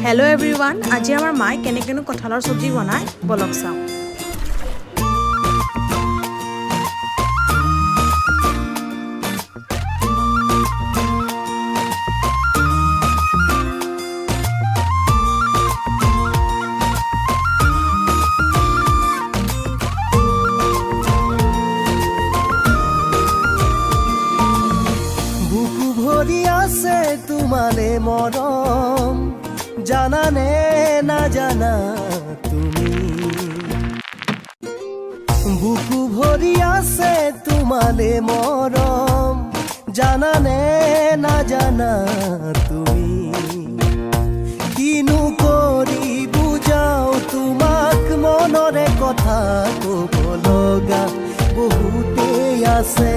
Hello' everyone, আজি আমাৰ মায়ে কেনেকেনো কঁঠালৰ চব্জি বনায় বলক চাওঁ। বুকু ভরি আছে তোমালে মরম, জানা নে না জানা তুমি। বুকু ভরি আছে তোমালে মরম, জানা নে না জানা তুমি। কিনু করি বুঝাও তোমাক, মনরে কথা কব লগা বহুতেই আছে।